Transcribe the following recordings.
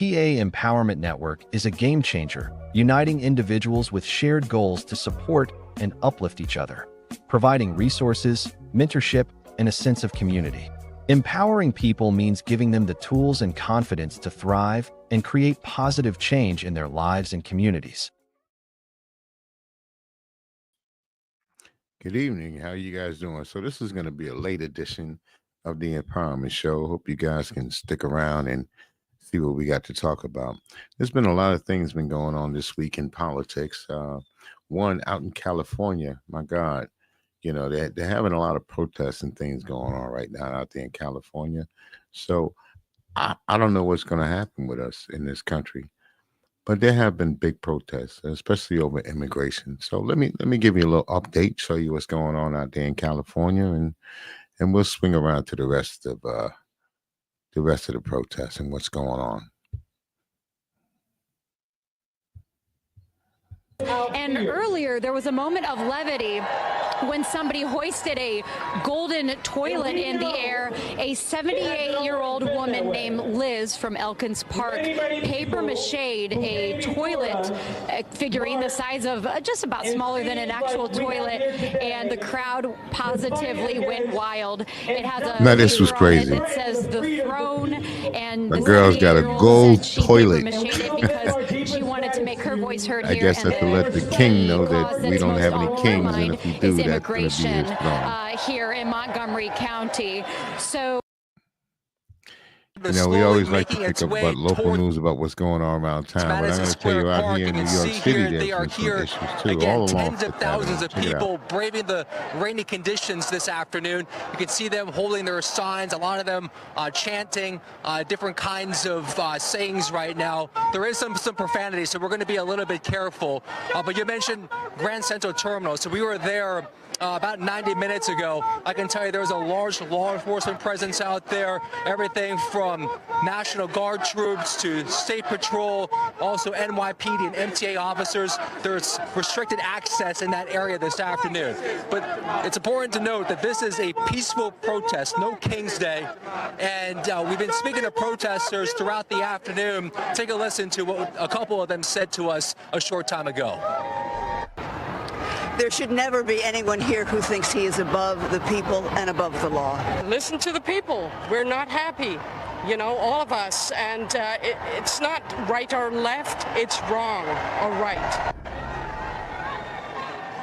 PA Empowerment Network is a game changer, uniting individuals with shared goals to support and uplift each other, providing resources, mentorship, and a sense of community. Empowering people means giving them the tools and confidence to thrive and create positive change in their lives and communities. Good evening. How are you guys doing? So this is going to be a late edition of the Empowerment Show. Hope you guys can stick around and see what we got to talk about. There's been a lot of things been going on this week in politics. One out in California, my God, they're having a lot of protests and things going on right now out there in California. So I don't know what's going to happen with us in this country. But there have been big protests, especially over immigration. So let me give you a little update, show you what's going on out there in California, and we'll swing around to the rest of the protests and what's going on. And earlier, there was a moment of levity when somebody hoisted a golden toilet in the air. A 78-year-old woman named Liz from Elkins Park paper-machéd a toilet figurine the size of just about smaller than an actual toilet, and the crowd positively went wild. It has a now this was crazy. It says the throne, and the girl's got a gold toilet because she wanted to make her voice heard here. I guess I have to let the king know that we don't have any kings, and if we do, that's going to be his throne. Here in Montgomery County. So, we always like to pick up about local news about what's going on around town, but I'm going to tell you out here in New York City, there's some issues too. Again, tens of thousands of people braving the rainy conditions this afternoon. You can see them holding their signs, a lot of them chanting different kinds of sayings right now. There is some profanity, so we're going to be a little bit careful. But you mentioned Grand Central Terminal, so we were there about 90 minutes ago. I can tell you there was a large law enforcement presence out there, everything from National Guard troops to State Patrol, also NYPD and MTA officers. There's restricted access in that area this afternoon. But it's important to note that this is a peaceful protest, no King's Day. And we've been speaking to protesters throughout the afternoon. Take a listen to what a couple of them said to us a short time ago. There should never be anyone here who thinks he is above the people and above the law. Listen to the people. We're not happy, all of us. And it's not right or left, it's wrong or right.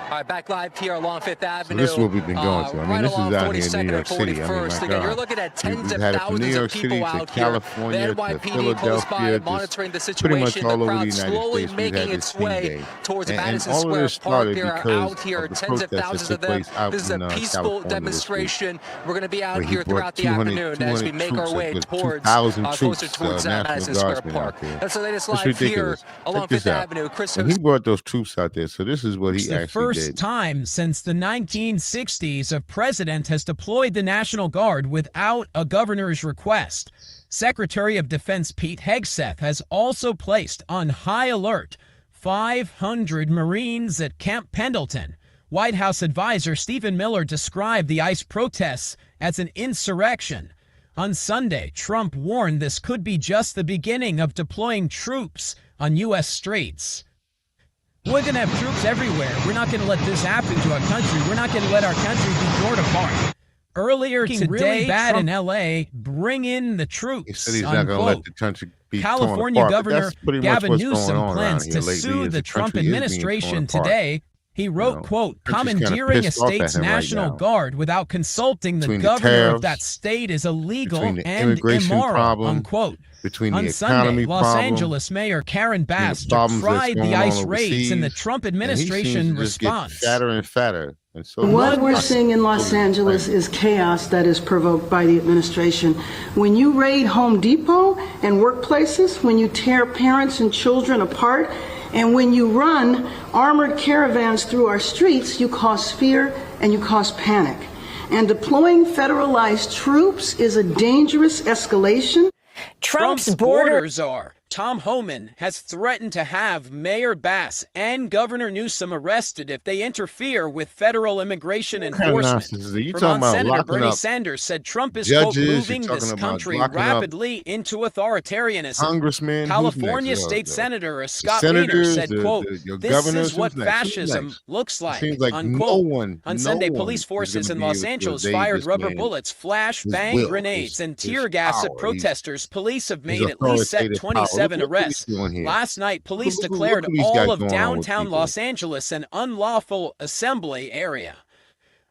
All right, back live here along Fifth Avenue. So this is what we've been going through. Right this is out here in New York 42nd City. and 41st. Again, you're looking at tens of thousands of people out here. The NYPD close by monitoring the situation. The crowd slowly making its way towards Madison Square Park. They're out here, tens of thousands of them. This is a peaceful demonstration. We're going to be out here throughout the afternoon as we make our way towards closer towards Madison Square Park. That's the latest live here along Fifth Avenue. Chris, he brought those troops out there, so this is what he actually did. First time since the 1960s a president has deployed the National Guard without a governor's request. Secretary of Defense Pete Hegseth has also placed on high alert 500 Marines at Camp Pendleton. White House advisor Stephen Miller described the ICE protests as an insurrection. On Sunday, Trump warned this could be just the beginning of deploying troops on U.S. streets. We're going to have troops everywhere. We're not going to let this happen to our country. We're not going to let our country be torn apart. Earlier today, really bad Trump in L.A., bring in the troops. He said he's not going to let the country be California torn apart. Governor Gavin Newsom plans to sue the Trump administration today. He wrote, quote, commandeering a state's National Guard without consulting the governor of that state is illegal and immoral, unquote. On Sunday, Los Angeles Mayor Karen Bass decried the ICE raids in the Trump administration response. Fatter and fatter. What we're seeing in Los Angeles is chaos that is provoked by the administration. When you raid Home Depot and workplaces, when you tear parents and children apart, and when you run armored caravans through our streets, you cause fear and you cause panic. And deploying federalized troops is a dangerous escalation. Trump's borders are Tom Homan has threatened to have Mayor Bass and Governor Newsom arrested if they interfere with federal immigration enforcement. Vermont Senator Bernie Sanders said Trump is, quote, moving this country rapidly into authoritarianism. Congressman, California State Senator Scott Wiener said, quote, this is what fascism looks like, unquote. On Sunday, police forces in Los Angeles fired rubber bullets, flash, bang grenades, and tear gas at protesters. Police have made at least 27 arrests. Last night, police declared all of downtown Los Angeles an unlawful assembly area.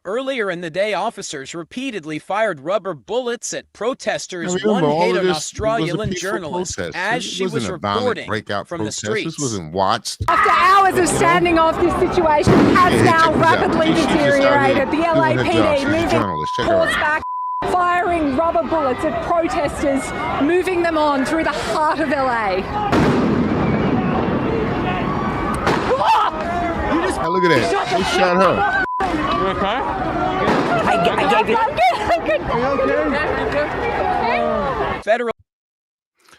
Earlier in the day, officers repeatedly fired rubber bullets at protesters. One hit an Australian journalist as she was reporting from the streets. This wasn't watched. After hours of standing off, this situation has now rapidly deteriorated. The LAPD moving horseback, firing rubber bullets at protesters, moving them on through the heart of LA. Hey, look at that. They shot her. You okay? I gave it. Federal.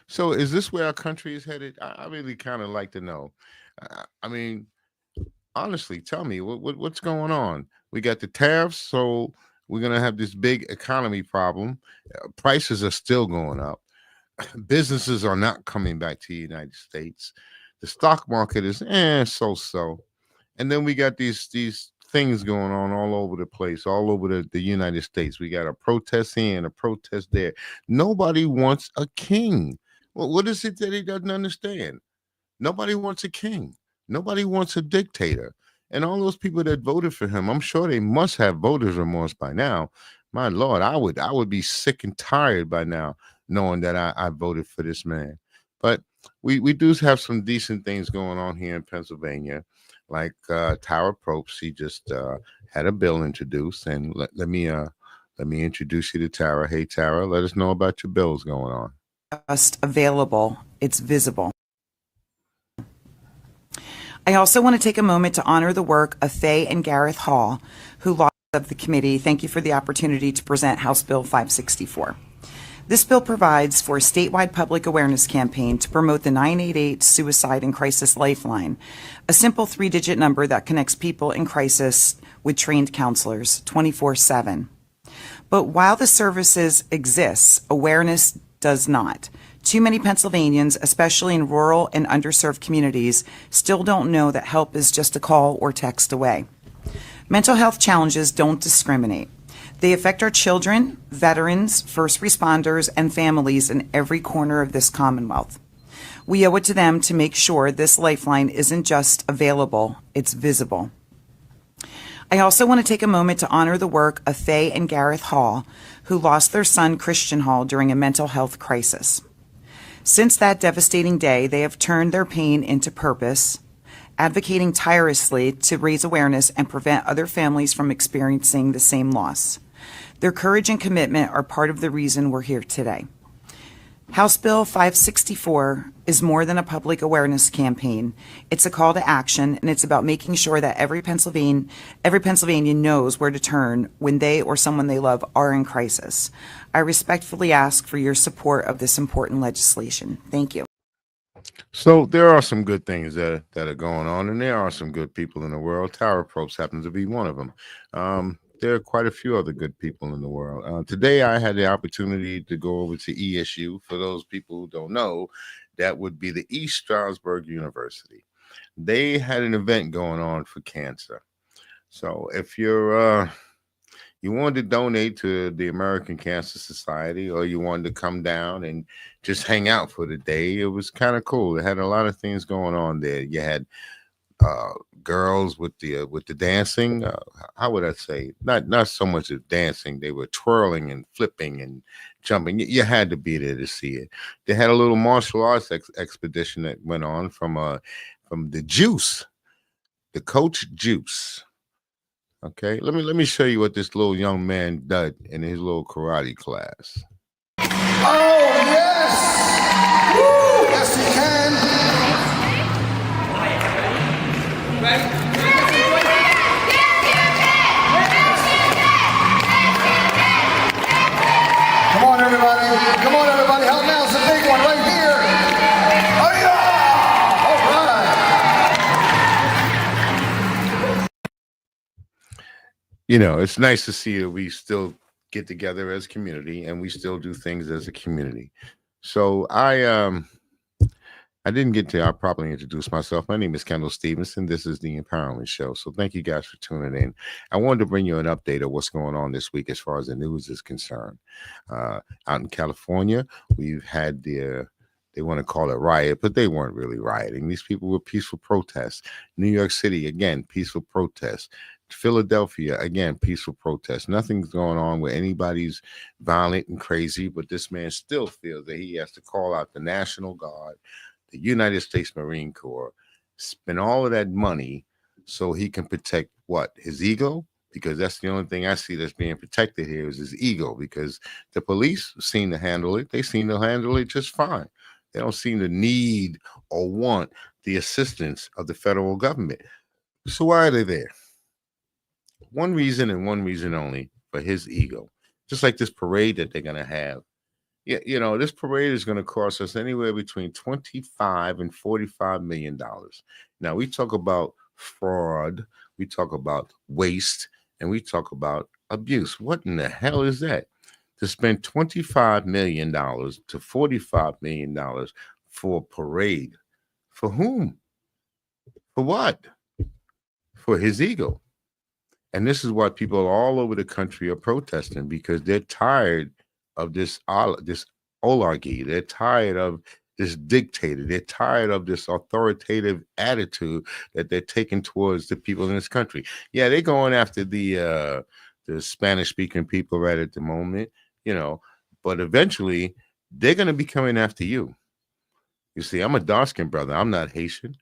So is this where our country is headed? I really kind of like to know. I mean, honestly, tell me what's going on. We got the tariffs, so we're going to have this big economy problem. Prices are still going up. Businesses are not coming back to the United States. The stock market is so-so. And then we got these things going on all over the place, all over the United States. We got a protest here and a protest there. Nobody wants a king. Well, what is it that he doesn't understand? Nobody wants a king. Nobody wants a dictator. And all those people that voted for him, I'm sure they must have voters remorse by now. My Lord, I would be sick and tired by now knowing that I voted for this man. But we do have some decent things going on here in Pennsylvania, like Tara Probst. He just had a bill introduced, and let me introduce you to Tara. Hey, Tara, let us know about your bills going on. Just available. It's visible. I also want to take a moment to honor the work of Faye and Gareth Hall, who lost of the committee. Thank you for the opportunity to present House Bill 564. This bill provides for a statewide public awareness campaign to promote the 988 Suicide and Crisis Lifeline, a simple 3-digit number that connects people in crisis with trained counselors 24/7. But while the services exist, awareness does not. Too many Pennsylvanians, especially in rural and underserved communities, still don't know that help is just a call or text away. Mental health challenges don't discriminate. They affect our children, veterans, first responders, and families in every corner of this Commonwealth. We owe it to them to make sure this lifeline isn't just available, it's visible. I also want to take a moment to honor the work of Faye and Gareth Hall, who lost their son Christian Hall during a mental health crisis. Since that devastating day, they have turned their pain into purpose, advocating tirelessly to raise awareness and prevent other families from experiencing the same loss. Their courage and commitment are part of the reason we're here today. House Bill 564 is more than a public awareness campaign. It's a call to action, and it's about making sure that every Pennsylvanian knows where to turn when they or someone they love are in crisis. I respectfully ask for your support of this important legislation. Thank you. So there are some good things that are going on, and there are some good people in the world. Tara Probst happens to be one of them. There are quite a few other good people in the world. Today, I had the opportunity to go over to ESU. For those people who don't know, that would be the East Stroudsburg University. They had an event going on for cancer. So if you're you wanted to donate to the American Cancer Society, or you wanted to come down and just hang out for the day, it was kind of cool. They had a lot of things going on there. You had girls with the dancing. How would I say? Not so much of dancing. They were twirling and flipping and jumping. You had to be there to see it. They had a little martial arts expedition that went on from the Juice, the Coach Juice. Okay, let me show you what this little young man did in his little karate class. Oh yes! Woo! Yes, he can. Come on, everybody! Come on, everybody! Help me out! It's a big one right here. it's nice to see that we still get together as a community and we still do things as a community. So I didn't get to properly introduce myself. My name is Kendall Stevenson. This is the Empowerment Show. So thank you guys for tuning in. I wanted to bring you an update of what's going on this week as far as the news is concerned. Out in California, we've had they want to call it riot, but they weren't really rioting. These people were peaceful protests. New York City, again, peaceful protests. Philadelphia, again, peaceful protests. Nothing's going on where anybody's violent and crazy, but this man still feels that he has to call out the National Guard, the United States Marine Corps, spend all of that money so he can protect what? His ego? Because that's the only thing I see that's being protected here is his ego, because the police seem to handle it. They seem to handle it just fine. They don't seem to need or want the assistance of the federal government. So why are they there? One reason and one reason only, for his ego. Just like this parade that they're going to have. Yeah, this parade is going to cost us anywhere between $25 and $45 million. Now, we talk about fraud, we talk about waste, and we talk about abuse. What in the hell is that? To spend $25 million to $45 million for a parade. For whom? For what? For his ego. And this is why people all over the country are protesting, because they're tired of this oligarchy. They're tired of this dictator. They're tired of this authoritative attitude that they're taking towards the people in this country. Yeah, they're going after the Spanish-speaking people right at the moment, but eventually they're going to be coming after you. You see, I'm a dark-skinned brother. I'm not Haitian.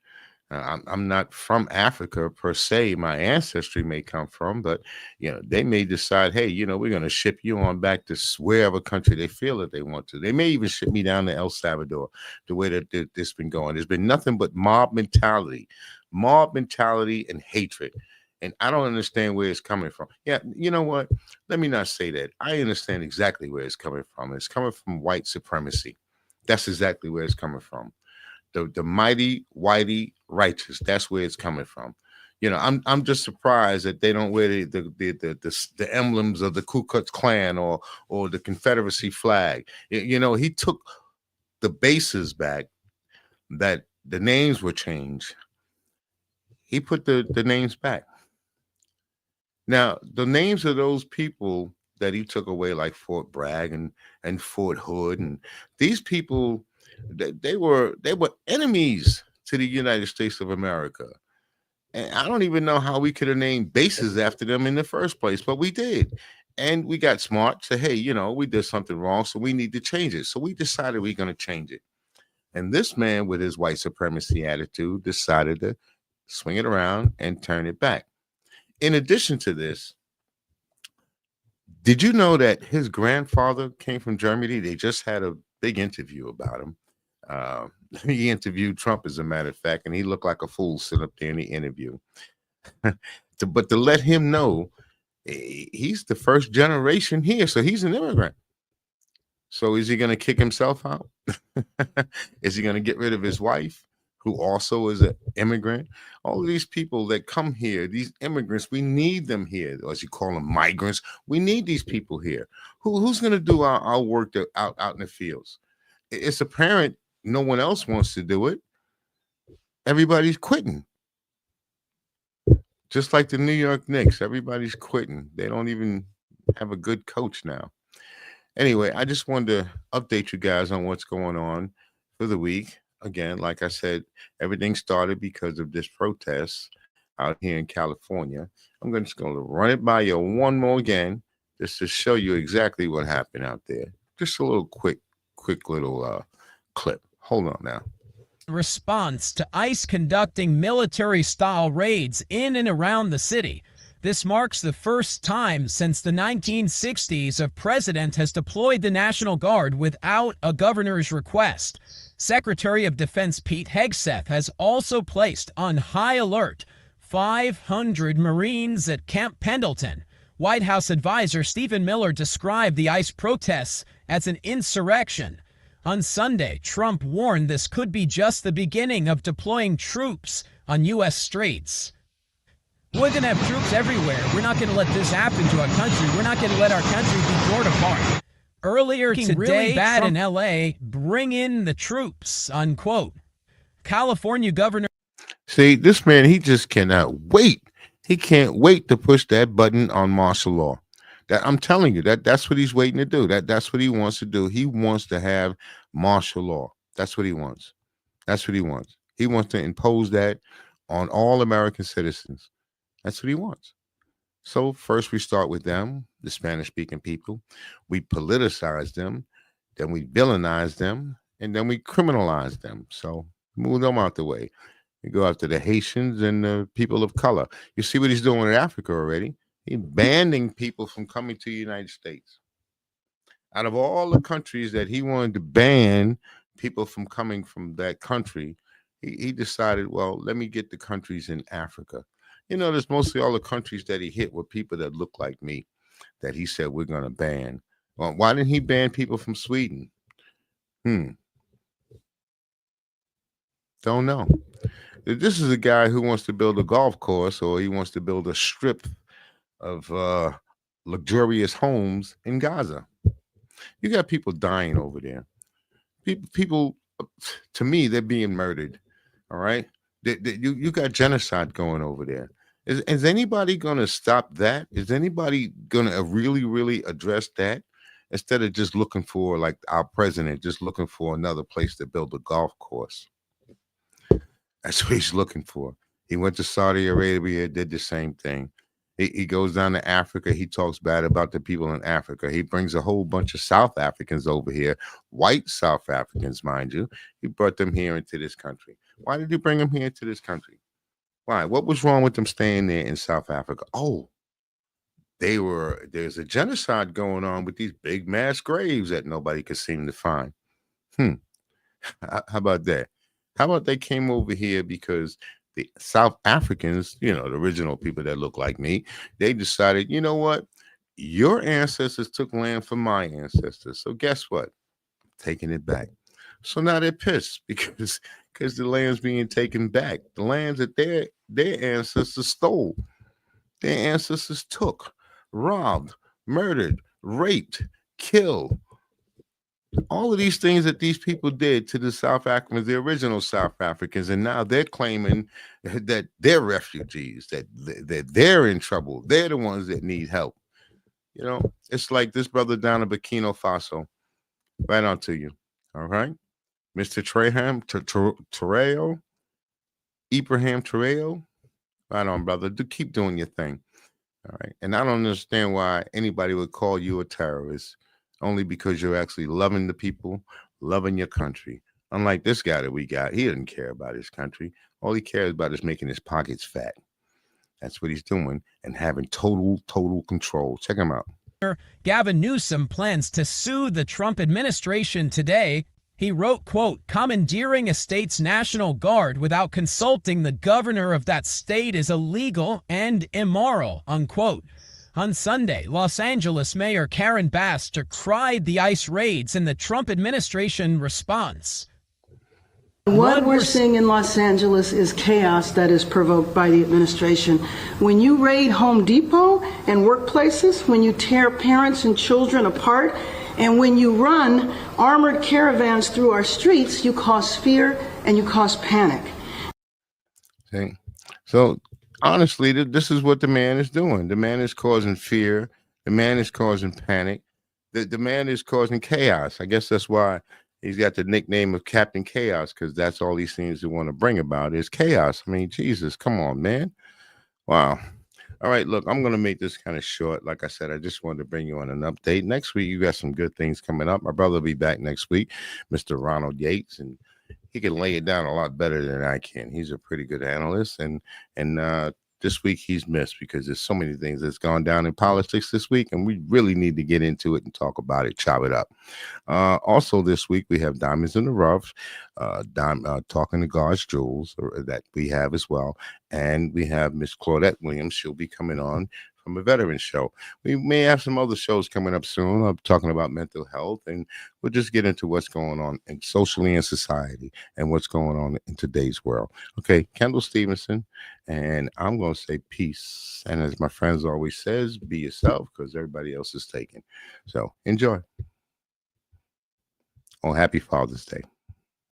I'm not from Africa per se. My ancestry may come from, but they may decide, hey, we're going to ship you on back to wherever country they feel that they want to. They may even ship me down to El Salvador. The way that this has been going, there's been nothing but mob mentality and hatred. And I don't understand where it's coming from. Yeah, you know what? Let me not say that. I understand exactly where it's coming from. It's coming from white supremacy. That's exactly where it's coming from. The mighty, whitey, righteous. That's where it's coming from. I'm just surprised that they don't wear the emblems of the Ku Klux Klan or the Confederacy flag. He took the bases back, that the names were changed. He put the names back. Now, the names of those people that he took away, like Fort Bragg and Fort Hood, and these people, they were enemies to the United States of America. And I don't even know how we could have named bases after them in the first place, but we did. And we got smart, said, hey, we did something wrong, so we need to change it. So we decided we're going to change it. And this man with his white supremacy attitude decided to swing it around and turn it back. In addition to this, did you know that his grandfather came from Germany? They just had a big interview about him. He interviewed Trump, as a matter of fact, and he looked like a fool sitting up there in the interview. But to let him know, he's the first generation here, so he's an immigrant. So is he going to kick himself out? Is he going to get rid of his wife, who also is an immigrant? All of these people that come here, these immigrants, we need them here, or as you call them, migrants. We need these people here. Who's going to do our work out in the fields? It's apparent no one else wants to do it. Everybody's quitting. Just like the New York Knicks, everybody's quitting. They don't even have a good coach now. Anyway, I just wanted to update you guys on what's going on for the week. Again, like I said, everything started because of this protest out here in California. I'm just going to run it by you one more again, just to show you exactly what happened out there. Just a little quick little clip. Hold on now. Response to ICE conducting military-style raids in and around the city. This marks the first time since the 1960s a president has deployed the National Guard without a governor's request. Secretary of Defense Pete Hegseth has also placed on high alert 500 Marines at Camp Pendleton. White House advisor Stephen Miller described the ICE protests as an insurrection. On Sunday, Trump warned this could be just the beginning of deploying troops on U.S. streets. We're going to have troops everywhere. We're not going to let this happen to our country. We're not going to let our country be torn apart. Earlier today, really bad in L.A., bring in the troops, unquote. California Governor. See, this man, he just cannot wait. He can't wait to push that button on martial law. That I'm telling you, that's what he's waiting to do. That's what he wants to do. He wants to have martial law. That's what he wants. That's what he wants. He wants to impose that on all American citizens. That's what he wants. So first we start with them, the Spanish-speaking people. We politicize them, then we villainize them, and then we criminalize them. So move them out the way. We go after the Haitians and the people of color. You see what he's doing in Africa already. He's banning people from coming to the United States. Out of all the countries that he wanted to ban people from coming from that country, he decided, well, let me get the countries in Africa. You know, there's mostly all the countries that he hit were people that look like me, that he said we're going to ban. Well, why didn't he ban people from Sweden? Don't know. This is a guy who wants to build a golf course, or he wants to build a strip of luxurious homes in Gaza. You got people dying over there. People, to me, they're being murdered. All right, you got genocide going over there. Is anybody going to stop that? Is anybody going to really address that instead of just looking for, like our president, just looking for another place to build a golf course? That's what he's looking for. He went to Saudi Arabia, did the same thing. He goes down to Africa. He talks bad about the people in Africa. He brings a whole bunch of South Africans over here, white South Africans, mind you. He brought them here into this country. Why did he bring them here into this country? Why? What was wrong with them staying there in South Africa? Oh, there's a genocide going on with these big mass graves that nobody could seem to find. How about that? How about they came over here because the South Africans, you know, the original people that look like me, they decided, you know what? Your ancestors took land from my ancestors. So guess what? Taking it back. So now they're pissed because the land's being taken back. The lands that their ancestors stole, their ancestors took, robbed, murdered, raped, killed. All of these things that these people did to the South Africans, the original South Africans, and now they're claiming that they're refugees, that they're in trouble. They're the ones that need help. You know, it's like this brother down in Burkina Faso. Right on to you. All right. Mr. Traoré, Ibrahim Traoré. Right on, brother. Keep doing your thing. All right. And I don't understand why anybody would call you a terrorist. Only because you're actually loving the people, loving your country. Unlike this guy that we got, he doesn't care about his country. All he cares about is making his pockets fat. That's what he's doing, and having total control. Check him out. Gavin Newsom plans to sue the Trump administration today. He wrote, quote, commandeering a state's National Guard without consulting the governor of that state is illegal and immoral, unquote. On Sunday, Los Angeles Mayor Karen Bass decried the ICE raids and the Trump administration response. What we're seeing in Los Angeles is chaos that is provoked by the administration. When you raid Home Depot and workplaces, when you tear parents and children apart, and when you run armored caravans through our streets, you cause fear and you cause panic. Okay. So honestly, this is what the man is doing. The man is causing fear. The man is causing panic. The man is causing chaos. I guess that's why he's got the nickname of Captain Chaos, because that's all he seems to want to bring about is chaos. I mean, Jesus, come on, man. Wow. All right, look, I'm going to make this kind of short. Like I said, I just wanted to bring you on an update. Next week, you got some good things coming up. My brother will be back next week, Mr. Ronald Yates, and he can lay it down a lot better than I can. He's a pretty good analyst, and this week he's missed because there's so many things that's gone down in politics this week, and we really need to get into it and talk about it, chop it up. Also this week we have Diamonds in the Rough, talking to God's Jewels that we have as well, and we have Miss Claudette Williams. She'll be coming on I'm a Veteran Show. We may have some other shows coming up soon. I'm talking about mental health, and we'll just get into what's going on in socially in society and what's going on in today's world. Okay, Kendall Stevenson, and I'm going to say peace. And as my friends always says, be yourself, because everybody else is taken. So enjoy. Oh, happy Father's Day.